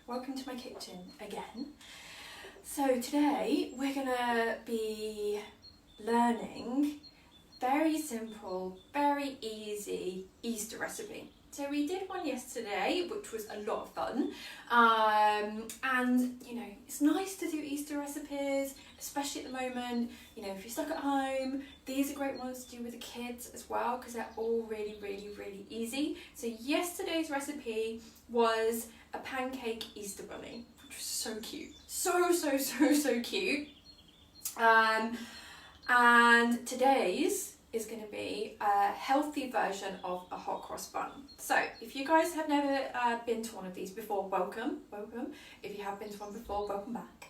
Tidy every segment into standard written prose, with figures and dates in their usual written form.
welcome to my kitchen again. So today we're gonna be learning very simple, very easy Easter recipe. So we did one yesterday, which was a lot of fun, and you know, it's nice to do Easter recipes, especially at the moment. You know, if you're stuck at home, these are great ones to do with the kids as well, because they're all really easy. So yesterday's recipe was a pancake Easter bunny, which was so cute, so cute. And today's is going to be a healthy version of a hot cross bun. So if you guys have never been to one of these before, welcome. If you have been to one before, welcome back.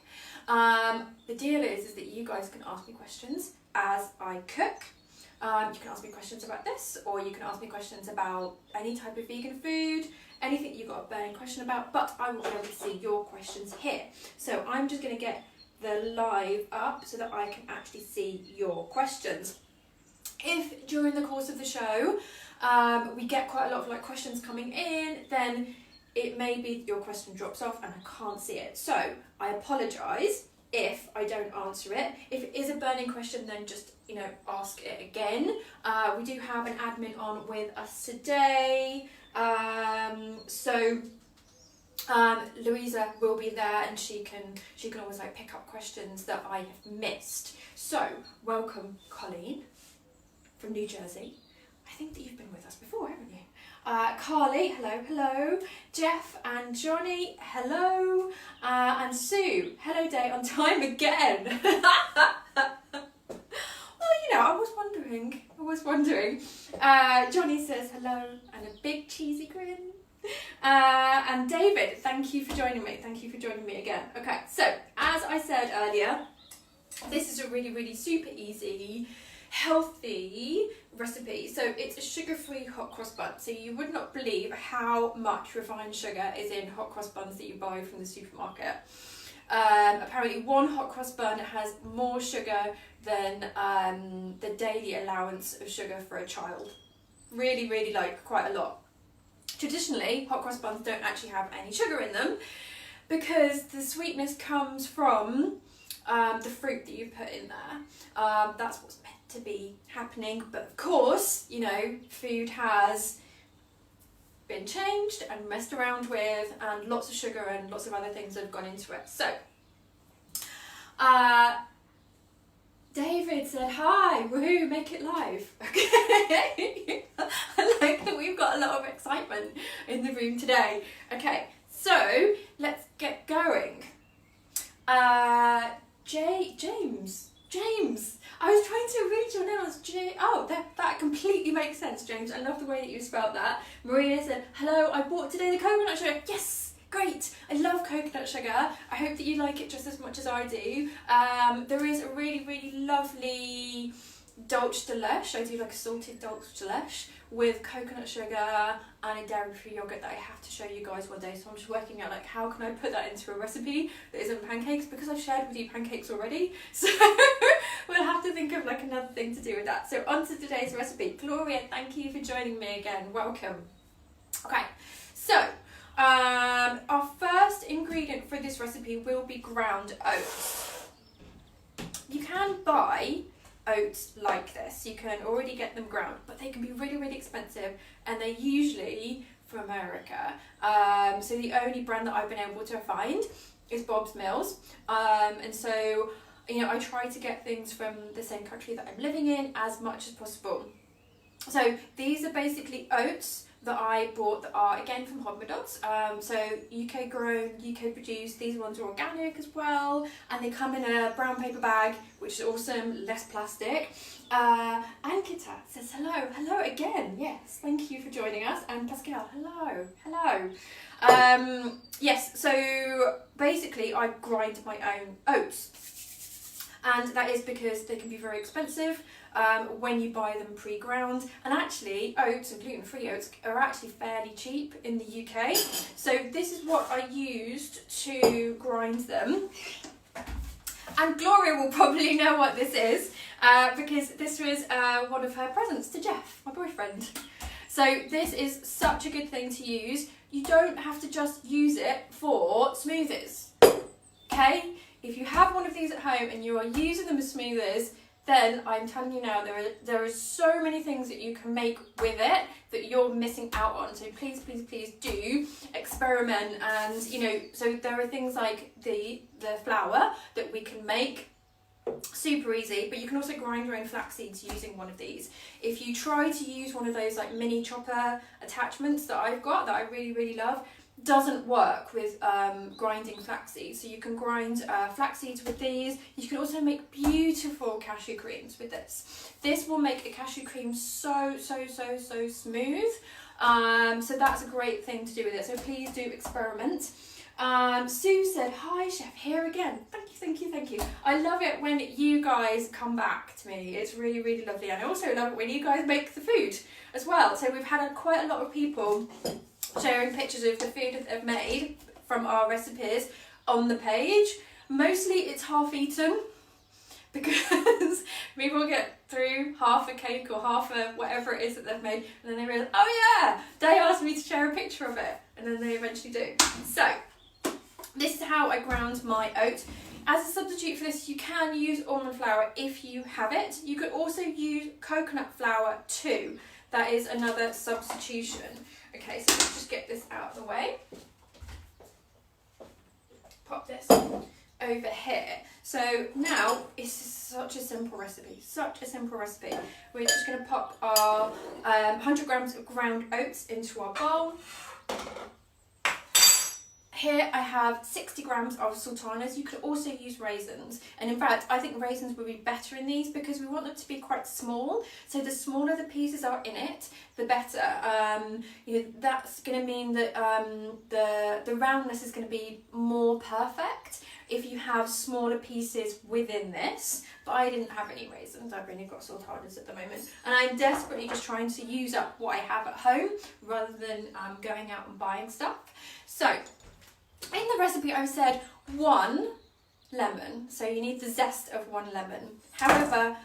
The deal is that you guys can ask me questions as I cook. You can ask me questions about this, or you can ask me questions about any type of vegan food, anything you've got a burning question about, but I will be able to see your questions here. So I'm just going to get the live up so that I can actually see your questions. If during the course of the show we get quite a lot of questions coming in, then it may be your question drops off and I can't see it. So I apologise if I don't answer it. If it is a burning question, then just ask it again. We do have an admin on with us today, so Louisa will be there, and she can always pick up questions that I have missed. So welcome, Colleen from New Jersey. I think that you've been with us before, haven't you? Carly, hello. Jeff and Johnny, hello. And Sue, hello day on time again. Well, I was wondering. Johnny says hello and a big cheesy grin. And David, thank you for joining me. Thank you for joining me again. Okay, so as I said earlier, this is a really super easy, healthy recipe. So it's a sugar-free hot cross bun. So you would not believe how much refined sugar is in hot cross buns that you buy from the supermarket. Apparently one hot cross bun has more sugar than the daily allowance of sugar for a child. Really quite a lot. Traditionally, hot cross buns don't actually have any sugar in them because the sweetness comes from the fruit that you put in there. That's what's meant to be happening, but of course, food has been changed and messed around with, and lots of sugar and lots of other things have gone into it. So David said hi, woohoo, make it live. Okay. I like that we've got a lot of excitement in the room today. Okay, so let's get going. James, I was trying to read your name as oh, that completely makes sense, James. I love the way that you spelled that. Maria said, hello, I bought today the coconut sugar. Yes, great. I love coconut sugar. I hope that you like it just as much as I do. There is a really lovely dolce de leche. I do a salted dolce de leche with coconut sugar and a dairy-free yogurt that I have to show you guys one day. So I'm just working out how can I put that into a recipe that isn't pancakes, because I've shared with you pancakes already. So we'll have to think of another thing to do with that. So on to today's recipe. Gloria, thank you for joining me again. Welcome. Okay, so our first ingredient for this recipe will be ground oats. You can buy oats like this. You can already get them ground, but they can be really expensive, and they're usually from America. So the only brand that I've been able to find is Bob's Mills. And so, I try to get things from the same country that I'm living in as much as possible. So these are basically oats that I bought that are again from Hodmedod's. So UK grown, UK produced. These ones are organic as well, and they come in a brown paper bag, which is awesome, less plastic. Ankita says hello again. Yes, thank you for joining us. And Pascal, hello. Yes, so basically I grind my own oats, and that is because they can be very expensive when you buy them pre-ground. And actually oats and gluten-free oats are actually fairly cheap in the UK. So this is what I used to grind them. And Gloria will probably know what this is because this was one of her presents to Jeff, my boyfriend. So So this is such a good thing to use. You don't have to just use it for smoothies, okay? If you have one of these at home and you are using them as smoothies, then I'm telling you now, there are so many things that you can make with it that you're missing out on. So please, please, please do experiment. And, you know, so there are things like the flour that we can make super easy, but you can also grind your own flax seeds using one of these. If you try to use one of those like mini chopper attachments that I've got that I really, really love, doesn't work with grinding flax seeds. So you can grind flax seeds with these. You can also make beautiful cashew creams with this. This will make a cashew cream so smooth. So that's a great thing to do with it. So please do experiment. Sue said, hi chef, here again. Thank you, thank you, thank you. I love it when you guys come back to me. It's really, really lovely. And I also love it when you guys make the food as well. So we've had quite a lot of people sharing pictures of the food that they've made from our recipes on the page. Mostly it's half eaten because people get through half a cake or half a whatever it is that they've made, and then they realise, oh yeah, they asked me to share a picture of it, and then they eventually do. So this is how I ground my oat. As a substitute for this, you can use almond flour if you have it. You could also use coconut flour too. That is another substitution. Okay, so let's just get this out of the way. Pop this over here. So now, it's such a simple recipe, such a simple recipe. We're just going to pop our 100 grams of ground oats into our bowl. Here I have 60 grams of sultanas. You could also use raisins. And in fact, I think raisins would be better in these because we want them to be quite small. So the smaller the pieces are in it, the better. You know, that's going to mean that the roundness is going to be more perfect if you have smaller pieces within this. But I didn't have any raisins. I've only got sultanas at the moment. And I'm desperately just trying to use up what I have at home rather than going out and buying stuff. So in the recipe I said 1 lemon, so you need the zest of 1 lemon. However,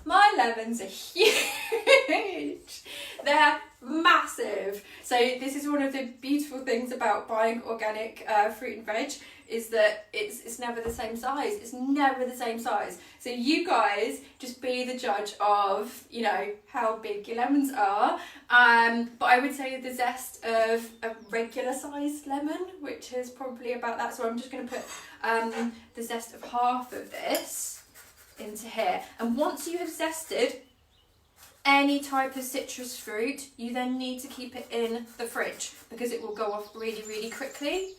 my lemons are huge. They're massive. So this is one of the beautiful things about buying organic fruit and veg, is that it's never the same size. It's never the same size. So you guys just be the judge of, you know, how big your lemons are. But I would say the zest of a regular sized lemon, which is probably about that. So I'm just going to put the zest of half of this into here. And once you have zested any type of citrus fruit, you then need to keep it in the fridge because it will go off really, really quickly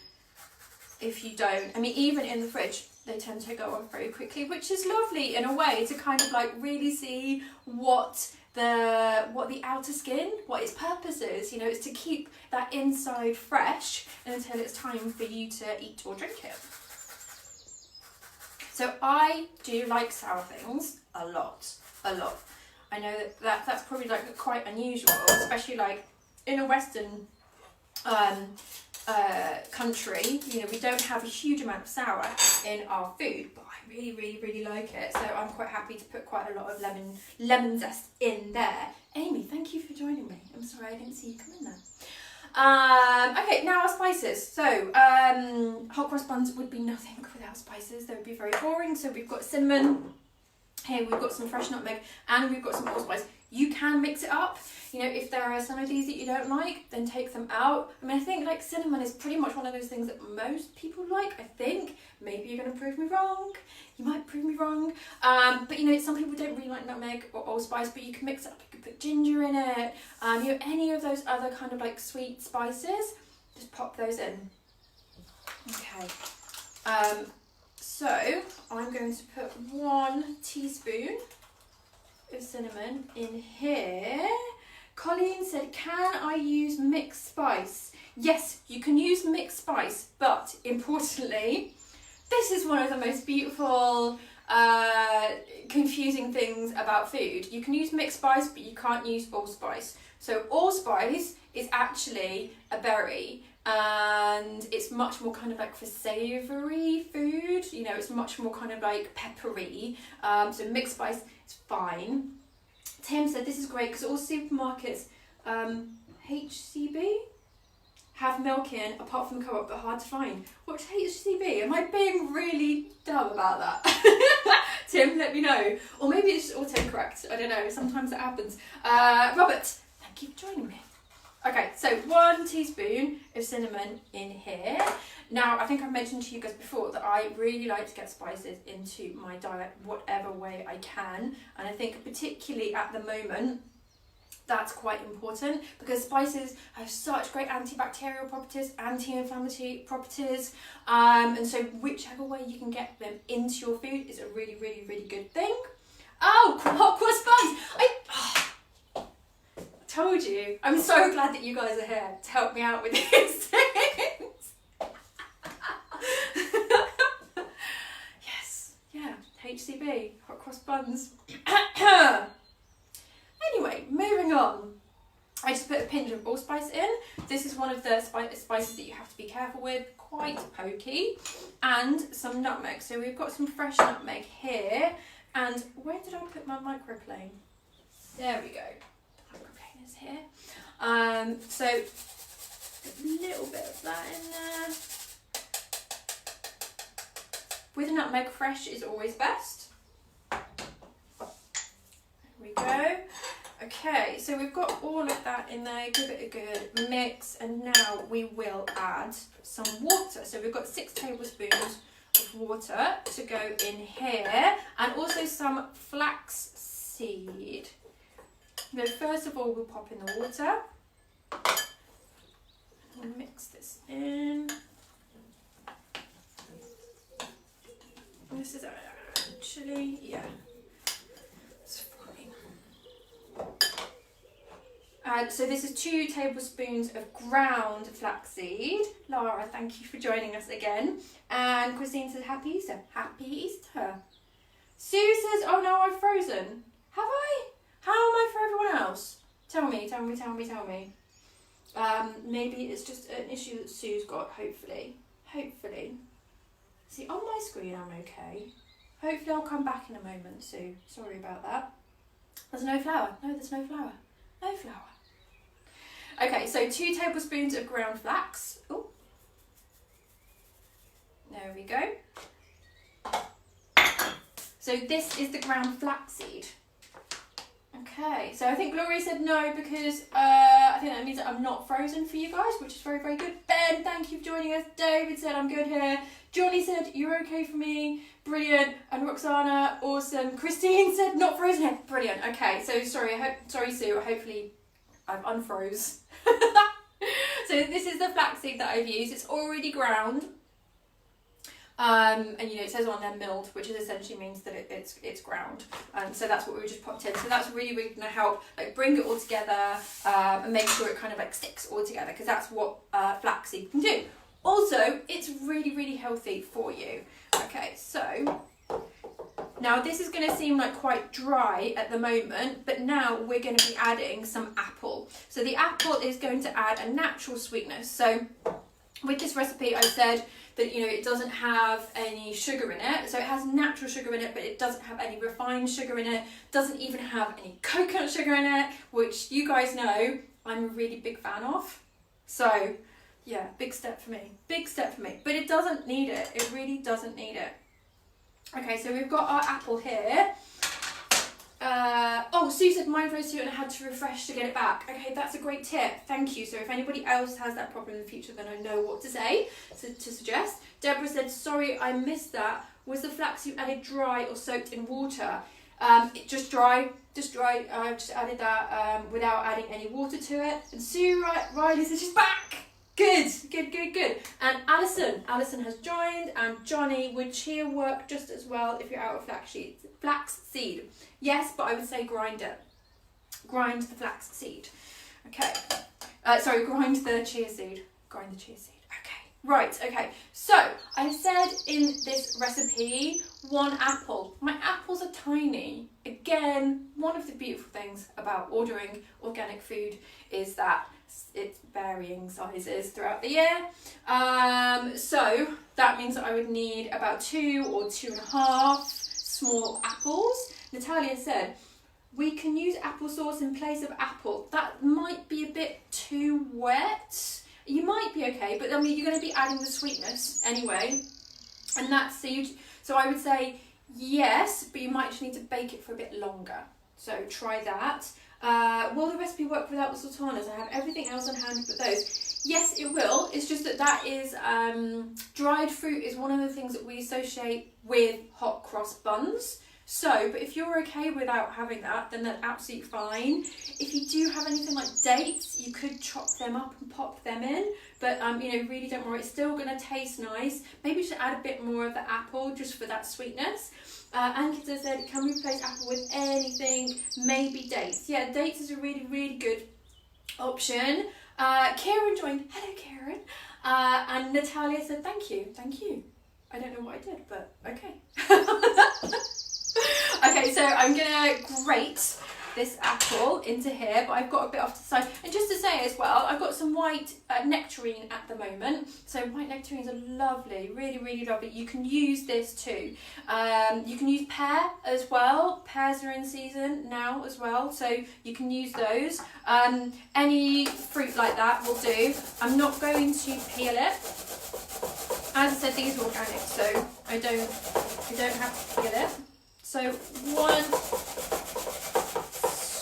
if you don't. I mean, even in the fridge, they tend to go off very quickly, which is lovely in a way to kind of like really see what the outer skin, what its purpose is. You know, it's to keep that inside fresh until it's time for you to eat or drink it. So I do like sour things a lot. I know that's probably like quite unusual, especially like in a Western country. You know, we don't have a huge amount of sour in our food, but I really, really, really like it. So I'm quite happy to put quite a lot of lemon zest in there. Amy, thank you for joining me. I'm sorry I didn't see you come in there. Okay, now our spices. So hot cross buns would be nothing without spices. They would be very boring. So we've got cinnamon. Here we've got some fresh nutmeg and we've got some allspice. You can mix it up. You know, if there are some of these that you don't like, then take them out. I mean, I think like cinnamon is pretty much one of those things that most people like, I think. Maybe you're going to prove me wrong. You might prove me wrong. But you know, some people don't really like nutmeg or allspice, but you can mix it up. You can put ginger in it. You know, any of those other kind of like sweet spices, just pop those in. Okay. So I'm going to put 1 teaspoon of cinnamon in here. Colleen said, can I use mixed spice? Yes, you can use mixed spice, but importantly, this is one of the most beautiful, confusing things about food. You can use mixed spice, but you can't use allspice. So allspice is actually a berry, and it's much more kind of like for savoury food. You know, it's much more kind of like peppery. So mixed spice is fine. Tim said this is great because all supermarkets HCB? Have milk in, apart from the Co-op, but hard to find. What's HCB? Am I being really dumb about that? Tim, let me know. Or maybe it's just autocorrect. I don't know. Sometimes it happens. Robert, thank you for joining me. Okay, so 1 teaspoon of cinnamon in here. Now, I think I've mentioned to you guys before that I really like to get spices into my diet whatever way I can. And I think particularly at the moment, that's quite important because spices have such great antibacterial properties, anti-inflammatory properties, and so whichever way you can get them into your food is a really, really, really good thing. Oh, hot cross buns! I told you. I'm so glad that you guys are here to help me out with these things. Yes, yeah, HCB, hot cross buns. Anyway, moving on. I just put a pinch of allspice in. This is one of the spices that you have to be careful with, quite pokey. And some nutmeg. So we've got some fresh nutmeg here. And where did I put my microplane? There we go. The microplane is here. So a little bit of that in there. With nutmeg, fresh is always best. There we go. Okay, so we've got all of that in there, give it a good mix, and now we will add some water. So we've got 6 tablespoons of water to go in here, and also some flax seed. Now first of all, we'll pop in the water, and mix this in. This is actually, yeah. So this is 2 tablespoons of ground flaxseed. Lara, thank you for joining us again. And Christine says, Happy Easter. Happy Easter. Sue says, oh no, I've frozen. Have I? How am I for everyone else? Tell me. Maybe it's just an issue that Sue's got, hopefully. See, on my screen I'm okay. Hopefully I'll come back in a moment, Sue. Sorry about that. There's no flour. No, there's no flour. No flour. Okay, so 2 tablespoons of ground flax. Oh, there we go. So this is the ground flaxseed. Okay, so I think Gloria said no because I think that means that I'm not frozen for you guys, which is very, very good. Ben, thank you for joining us. David said I'm good here. Johnny said you're okay for me. Brilliant. And Roxana, awesome. Christine said not frozen here. Brilliant. Okay, so sorry Sue, hopefully I've unfroze. So this is the flaxseed that I've used. It's already ground. And you know, it says on there milled, which is essentially means that it's ground. So that's what we just popped in. So that's really, really going to help like bring it all together and make sure it kind of like sticks all together, because that's what flaxseed can do. Also, it's really, really healthy for you. Okay, so now this is going to seem like quite dry at the moment, but now we're going to be adding some apple. So the apple is going to add a natural sweetness. So with this recipe, I said that, you know, it doesn't have any sugar in it. So it has natural sugar in it, but it doesn't have any refined sugar in it. Doesn't even have any coconut sugar in it, which you guys know I'm a really big fan of. So yeah, big step for me. Big step for me. But it doesn't need it. It really doesn't need it. Okay, so we've got our apple here. Oh, Sue said mine froze too and I had to refresh to get it back. Okay, that's a great tip. Thank you. So if anybody else has that problem in the future, then I know what to say, to suggest. Deborah said, sorry, I missed that. Was the flax you added dry or soaked in water? Just dry. I just added that without adding any water to it. And Sue Riley said she's back. Good. And Alison has joined, and Johnny, would chia work just as well if you're out of flax seed? Yes, but I would say grind it. Grind the flax seed. Okay. Sorry, grind the chia seed. Grind the chia seed. Okay. Right, okay. So, I said in this recipe, 1 apple. My apples are tiny. Again, one of the beautiful things about ordering organic food is that it's varying sizes throughout the year. So that means that I would need about 2 or 2.5 small apples. Natalia said, we can use applesauce in place of apple. That might be a bit too wet. You might be okay, but I mean, you're going to be adding the sweetness anyway. And that's so I would say yes, but you might just need to bake it for a bit longer. So try that. Will the recipe work without the sultanas? I have everything else on hand but those. Yes, it will. It's just that is dried fruit is one of the things that we associate with hot cross buns. So, but if you're okay without having that, then that's absolutely fine. If you do have anything like dates, you could chop them up and pop them in. But, you know, really don't worry. It's still going to taste nice. Maybe you should add a bit more of the apple just for that sweetness. Ankita said, can we replace apple with anything? Maybe dates. Yeah, dates is a really, really good option. Karen joined. Hello, Karen. And Natalia said, thank you. Thank you. I don't know what I did, but okay. Okay, so I'm gonna grate this apple into here, but I've got a bit off to the side. And just to say as well, I've got some white nectarine at the moment. So white nectarines are lovely, really, really lovely. You can use this too. You can use pear as well. Pears are in season now as well, so you can use those. Any fruit like that will do. I'm not going to peel it. As I said, these are organic, so I don't have to peel it. So one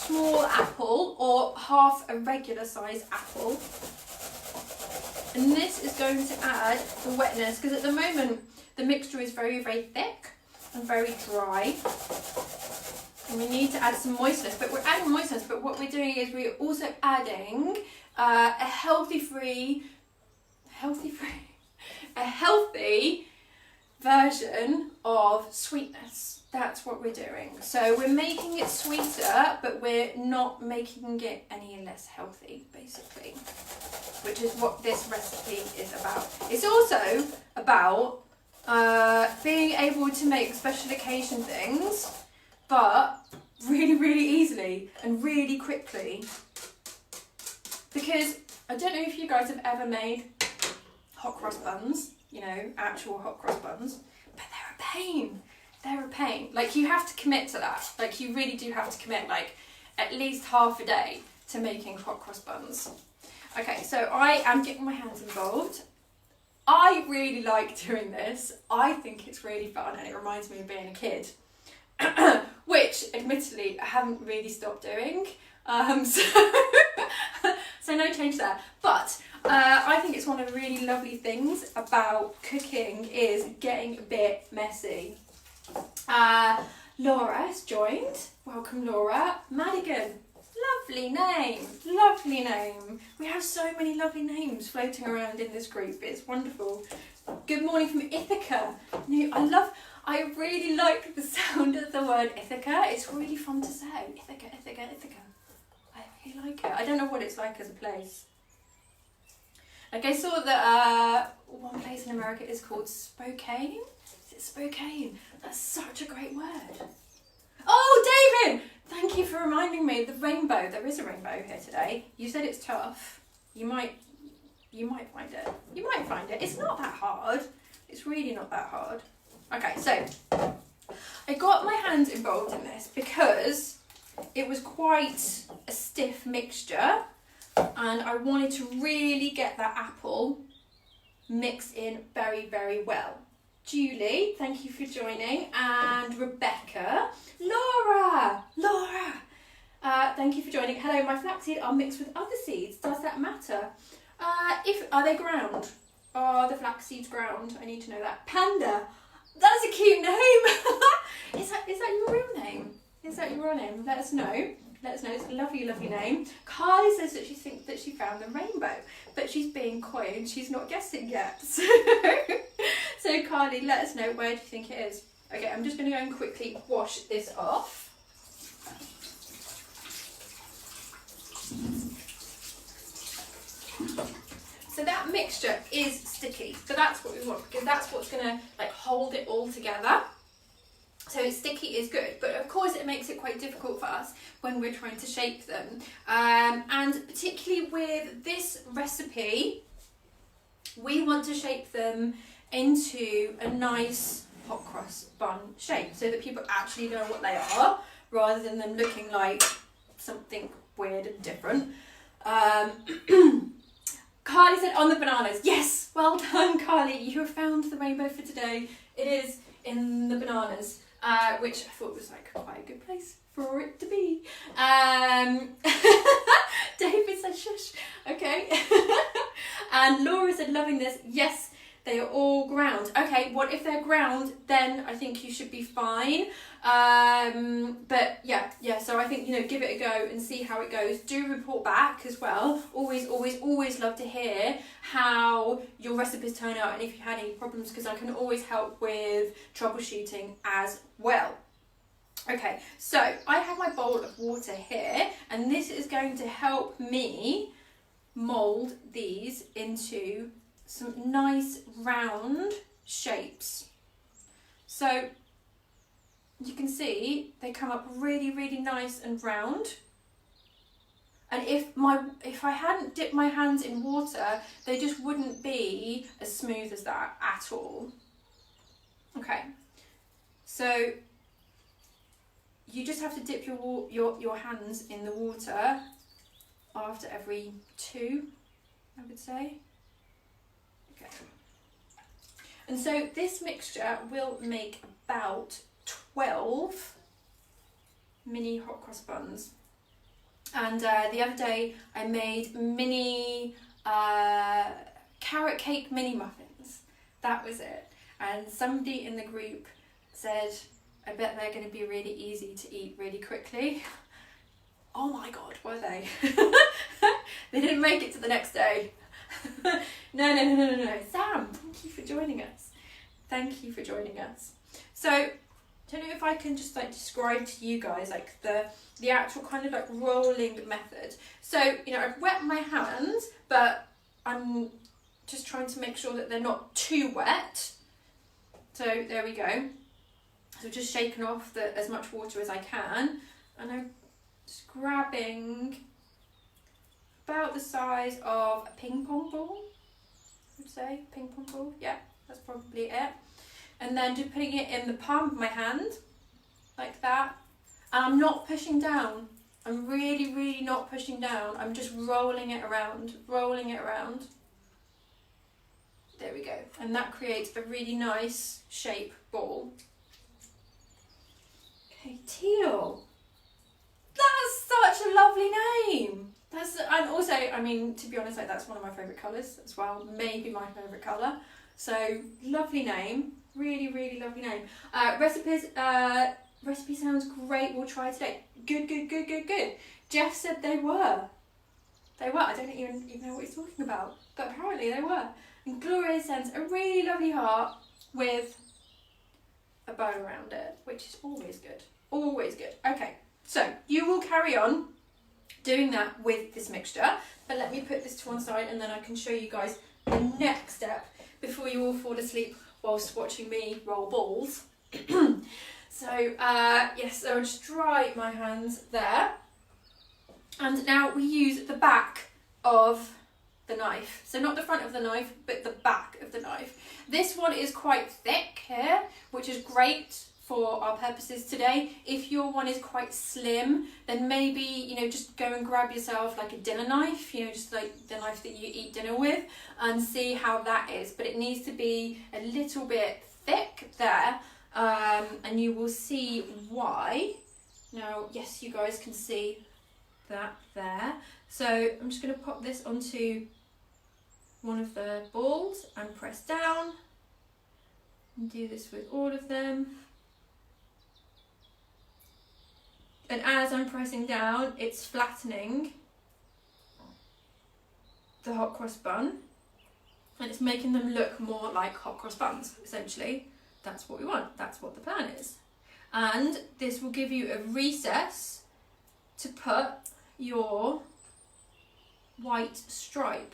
small apple or half a regular size apple. And this is going to add the wetness, because at the moment the mixture is very, very thick and very dry. And we need to add some moistness, but we're adding moistness, but what we're doing is we're also adding a healthy version of sweetness. That's what we're doing. So we're making it sweeter, but we're not making it any less healthy, basically, which is what this recipe is about. It's also about being able to make special occasion things, but really, really easily and really quickly. Because I don't know if you guys have ever made hot cross buns, you know, actual hot cross buns, but they're a pain. They're a pain. Like, you have to commit to that. Like, you really do have to commit, like, at least half a day to making hot cross buns. Okay, so I am getting my hands involved. I really like doing this. I think it's really fun and it reminds me of being a kid. Which, admittedly, I haven't really stopped doing. So no change there. But I think it's one of the really lovely things about cooking is getting a bit messy. Laura has joined. Welcome, Laura. Madigan. Lovely name. Lovely name. We have so many lovely names floating around in this group. It's wonderful. Good morning from Ithaca. I really like the sound of the word Ithaca. It's really fun to say. Ithaca, Ithaca, Ithaca. I really like it. I don't know what it's like as a place. Like, I saw that one place in America is called Spokane. Is it Spokane? That's such a great word. Oh, David! Thank you for reminding me. The rainbow. There is a rainbow here today. You said it's tough. You might find it. You might find it. It's not that hard. It's really not that hard. Okay, so I got my hands involved in this because it was quite a stiff mixture and I wanted to really get that apple mixed in very, very well. Julie, thank you for joining, and Rebecca, Laura, thank you for joining. Hello, my flaxseed are mixed with other seeds. Does that matter? Are they ground? Are the flax seeds ground? I need to know that. Panda, that's a cute name. Is that your real name? Is that your real name? Let us know. Let us know. It's a lovely, lovely name. Carly says that she thinks that she found the rainbow, but she's being coy and she's not guessing yet. So Carly, let us know, where do you think it is? Okay, I'm just going to go and quickly wash this off. So that mixture is sticky, so that's what we want, because that's what's going to like hold it all together. So sticky is good, but of course it makes it quite difficult for us when we're trying to shape them. And particularly with this recipe, we want to shape them into a nice hot cross bun shape so that people actually know what they are, rather than them looking like something weird and different. Carly said on the bananas. Yes, well done, Carly. You have found the rainbow for today. It is in the bananas, which I thought was like quite a good place for it to be. David said shush. Okay. And Laura said loving this. Yes, they are all ground. Okay, what if they're ground? Then I think you should be fine. But yeah, so I think, give it a go and see how it goes. Do report back as well. Always love to hear how your recipes turn out and if you had any problems, because I can always help with troubleshooting as well. Okay, so I have my bowl of water here, and this is going to help me mould these into some nice round shapes. So you can see they come up really nice and round. And if I hadn't dipped my hands in water, they just wouldn't be as smooth as that at all. Okay, so you just have to dip your hands in the water after every 2, I would say. Okay. And so this mixture will make about 12 mini hot cross buns. And the other day I made mini carrot cake mini muffins. That was it. And somebody in the group said, I bet they're going to be really easy to eat really quickly. Oh my god, were they? They didn't make it to the next day. No. Sam, thank you for joining us. Thank you for joining us. So, I don't know if I can just like describe to you guys like the actual kind of like rolling method. So, I've wet my hands, but I'm just trying to make sure that they're not too wet. So there we go. So just shaking off as much water as I can, and I'm just grabbing about the size of a ping pong ball, I would say. Ping pong ball, yeah, that's probably it. And then just putting it in the palm of my hand, like that. And I'm not pushing down. I'm really not pushing down. I'm just rolling it around. There we go. And that creates a really nice shape ball. Okay, teal. That's such a lovely name. And also, I mean, to be honest, like that's one of my favourite colours as well. Maybe my favourite colour. So lovely name. Really lovely name. Recipe sounds great. We'll try today. Good. Jeff said they were. I don't even know what he's talking about, but apparently they were. And Gloria sends a really lovely heart with a bow around it, which is always good. Okay, so you will carry on doing that with this mixture, but let me put this to one side and then I can show you guys the next step before you all fall asleep whilst watching me roll balls. So yes, I'll just dry my hands there. And now we use the back of the knife. So not the front of the knife, but the back of the knife. This one is quite thick here, which is great for our purposes today. If your one is quite slim, then maybe, just go and grab yourself like a dinner knife, just like the knife that you eat dinner with, and see how that is. But it needs to be a little bit thick there, and you will see why. Now, yes, you guys can see that there. So I'm just going to pop this onto one of the balls and press down, and do this with all of them. And as I'm pressing down, it's flattening the hot cross bun, and it's making them look more like hot cross buns, essentially. That's what we want, that's what the plan is. And this will give you a recess to put your white stripe.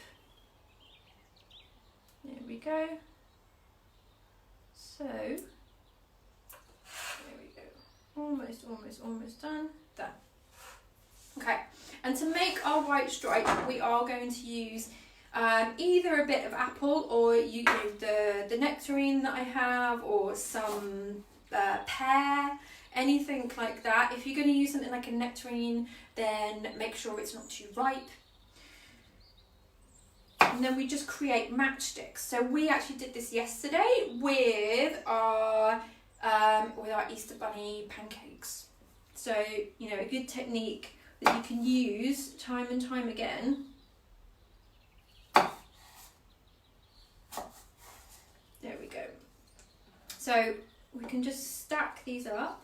There we go. So, there we go. Almost done. There. Okay, and to make our white stripe, we are going to use either a bit of apple, or the nectarine that I have, or some pear. anything like that. If you're going to use something like a nectarine, then make sure it's not too ripe. And then we just create matchsticks. So we actually did this yesterday with our Easter Bunny pancakes. So, you know, a good technique that you can use time and time again. There we go. So we can just stack these up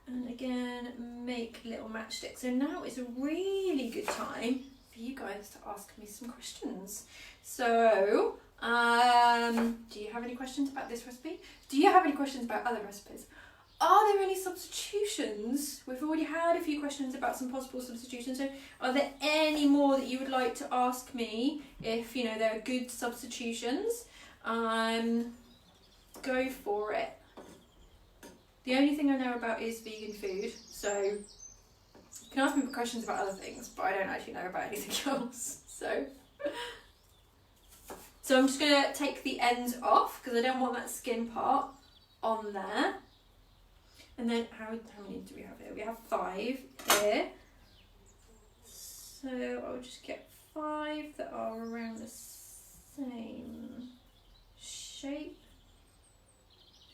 and again make little matchsticks. So now is a really good time for you guys to ask me some questions. So do you have any questions about this recipe? Do you have any questions about other recipes? Are there any substitutions? We've already had a few questions about some possible substitutions. So are there any more that you would like to ask me if, you know, there are good substitutions? Go for it. The only thing I know about is vegan food, so you can ask me questions about other things, but I don't actually know about anything else. So I'm just going to take the ends off because I don't want that skin part on there. And then how many do we have here? We have 5 here. So I'll just get 5 that are around the same shape.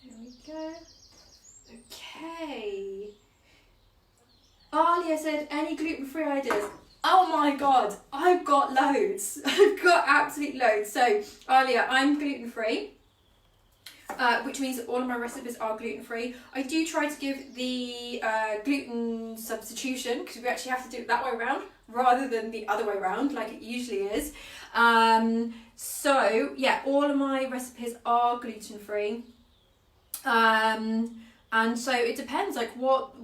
There we go. Okay. Alia said, any gluten-free ideas? Oh my god, I've got loads. I've got absolute loads. So, Alia, I'm gluten-free, which means that all of my recipes are gluten-free. I do try to give the gluten substitution because we actually have to do it that way around rather than the other way around like it usually is. So, yeah, all of my recipes are gluten-free. And so it depends, like what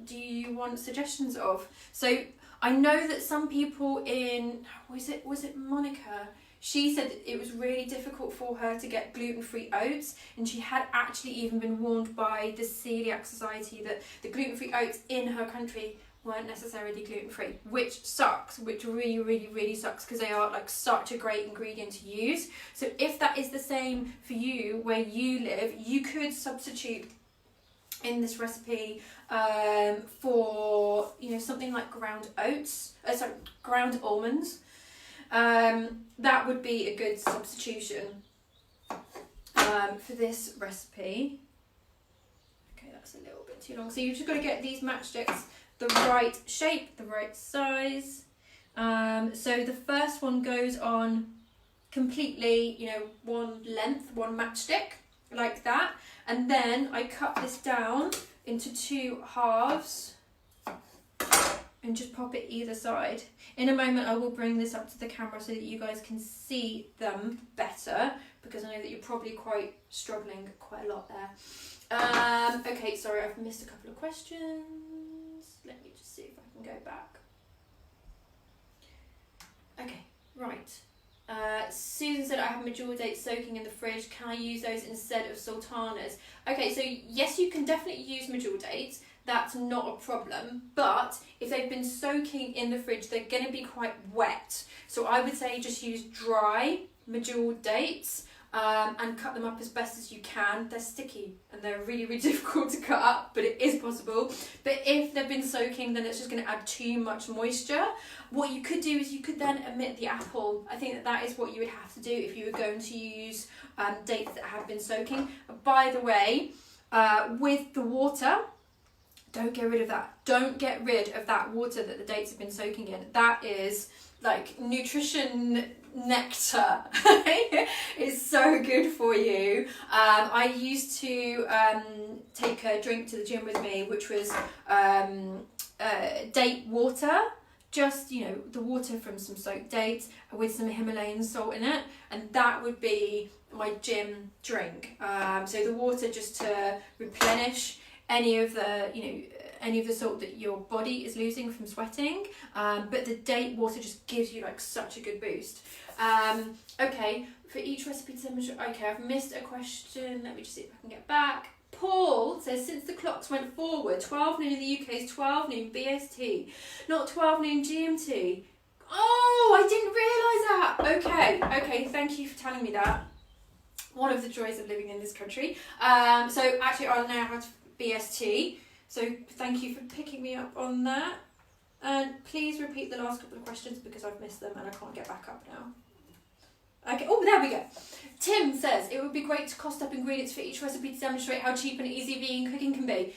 do you want suggestions of? So I know that some people in, was it Monica? She said it was really difficult for her to get gluten-free oats, and she had actually even been warned by the Celiac Society that the gluten-free oats in her country weren't necessarily gluten-free, which sucks, which really, really, really sucks because they are like such a great ingredient to use. So if that is the same for you where you live, you could substitute in this recipe for, you know, something like ground oats, ground almonds. That would be a good substitution for this recipe. Okay, that's a little bit too long. So you've just got to get these matchsticks the right shape, the right size. So the first one goes on completely, you know, one length, one matchstick, like that. And then I cut this down into 2 halves and just pop it either side. In a moment I will bring this up to the camera so that you guys can see them better, because I know that you're probably quite struggling quite a lot there. Okay, sorry, I've missed a couple of questions. Let me just see if I can go back. Okay, right. Susan said, I have medjool dates soaking in the fridge. Can I use those instead of sultanas? Okay, so yes, you can definitely use medjool dates. That's not a problem. But if they've been soaking in the fridge, they're going to be quite wet. So I would say just use dry medjool dates and cut them up as best as you can. They're sticky and they're really, really difficult to cut up, but it is possible. But if they've been soaking, then it's just going to add too much moisture. What you could do is you could then omit the apple. I think that is what you would have to do if you were going to use dates that have been soaking. By the way, with the water, don't get rid of that. Don't get rid of that water that the dates have been soaking in. That is like nutrition nectar. It's so good for you. I used to take a drink to the gym with me, which was date water. Just, you know, the water from some soaked dates with some Himalayan salt in it, and that would be my gym drink. So the water just to replenish any of the, you know, any of the salt that your body is losing from sweating, but the date water just gives you like such a good boost. Okay, for each recipe to measure. Okay, I've missed a question. Let me just see if I can get back. Paul says, since the clocks went forward, 12 noon in the UK is 12 noon BST, not 12 noon GMT. Oh, I didn't realise that. Okay, thank you for telling me that. One of the joys of living in this country. So actually I'll now have BST. So thank you for picking me up on that. And please repeat the last couple of questions because I've missed them and I can't get back up now. Okay, oh, there we go. Tim says, it would be great to cost up ingredients for each recipe to demonstrate how cheap and easy vegan cooking can be.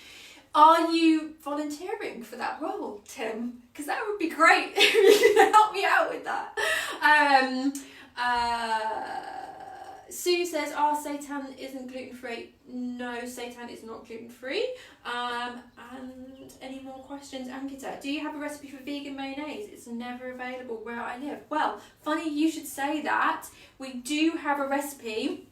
Are you volunteering for that role, Tim? Because that would be great if you can help me out with that. Sue says, seitan isn't gluten-free. No, seitan is not gluten-free. And any more questions, Ankita? Do you have a recipe for vegan mayonnaise? It's never available where I live. Well, funny you should say that. We do have a recipe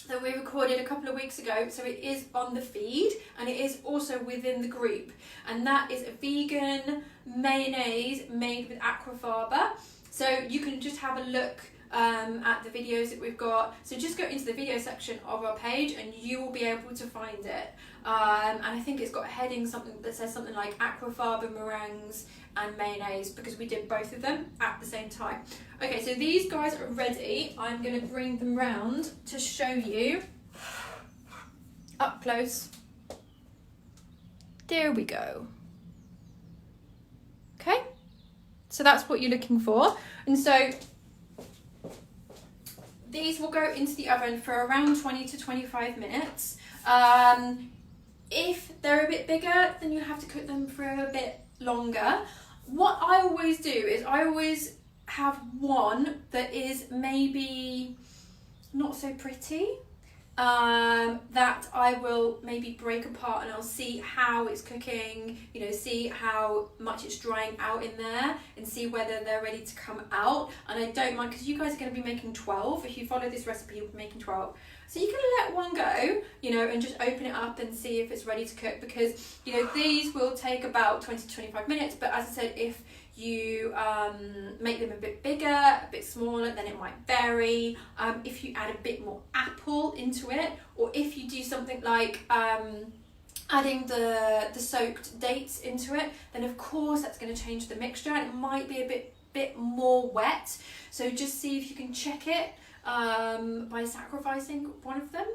that we recorded a couple of weeks ago, so it is on the feed and it is also within the group, and that is a vegan mayonnaise made with aquafaba. So you can just have a look at the videos that we've got. So just go into the video section of our page and you will be able to find it. And I think it's got a heading something that says something like aquafaba meringues and mayonnaise, because we did both of them at the same time. Okay, so these guys are ready. I'm going to bring them round to show you up close. There we go. Okay, so that's what you're looking for. And so these will go into the oven for around 20 to 25 minutes. If they're a bit bigger, then you have to cook them for a bit longer. What I always do is I always have one that is maybe not so pretty, that I will maybe break apart and I'll see how it's cooking, you know, see how much it's drying out in there and see whether they're ready to come out. And I don't mind, because you guys are going to be making 12. If you follow this recipe, you'll be making 12. So you can let one go, you know, and just open it up and see if it's ready to cook, because, you know, these will take about 20 to 25 minutes. But as I said, if you make them a bit bigger, a bit smaller, then it might vary. If you add a bit more apple into it, or if you do something like adding the soaked dates into it, then of course that's going to change the mixture and it might be a bit more wet. So just see if you can check it by sacrificing one of them,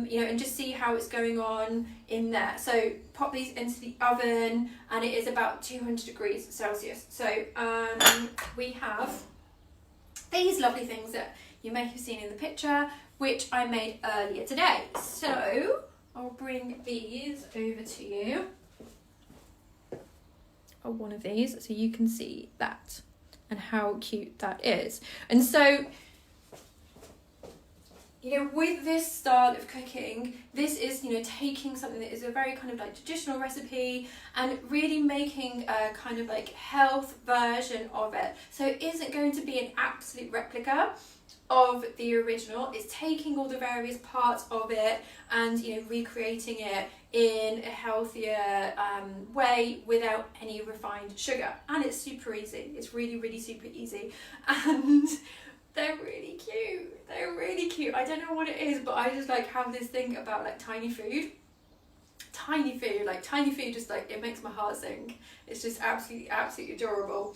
you know, and just see how it's going on in there. So pop these into the oven and it is about 200 degrees Celsius. So we have these lovely things that you may have seen in the picture, which I made earlier today. So I'll bring these over to you. Oh, one of these, so you can see that and how cute that is. And so, you know, with this style of cooking, this is, you know, taking something that is a very kind of like traditional recipe and really making a kind of like health version of it. So it isn't going to be an absolute replica of the original. It's taking all the various parts of it and, you know, recreating it in a healthier way without any refined sugar. And it's super easy. It's really, really super easy. And they're really cute. They're really cute. I don't know what it is, but I just like have this thing about like tiny food. Tiny food, just like, it makes my heart sing. It's just absolutely adorable.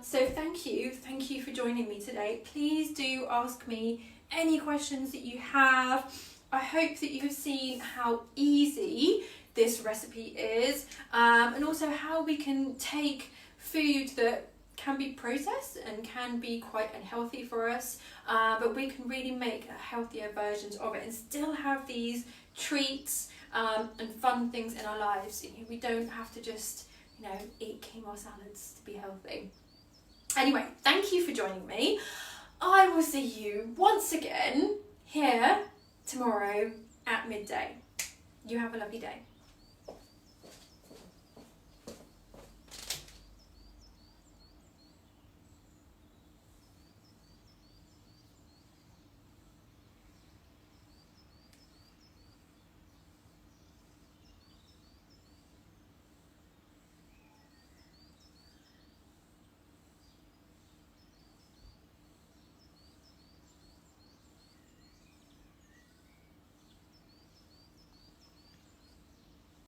So thank you for joining me today. Please do ask me any questions that you have. I hope that you've seen how easy this recipe is, and also how we can take food that can be processed and can be quite unhealthy for us, but we can really make healthier versions of it and still have these treats and fun things in our lives. You know, we don't have to just, you know, eat quinoa salads to be healthy. Anyway, thank you for joining me. I will see you once again here tomorrow at midday. You have a lovely day.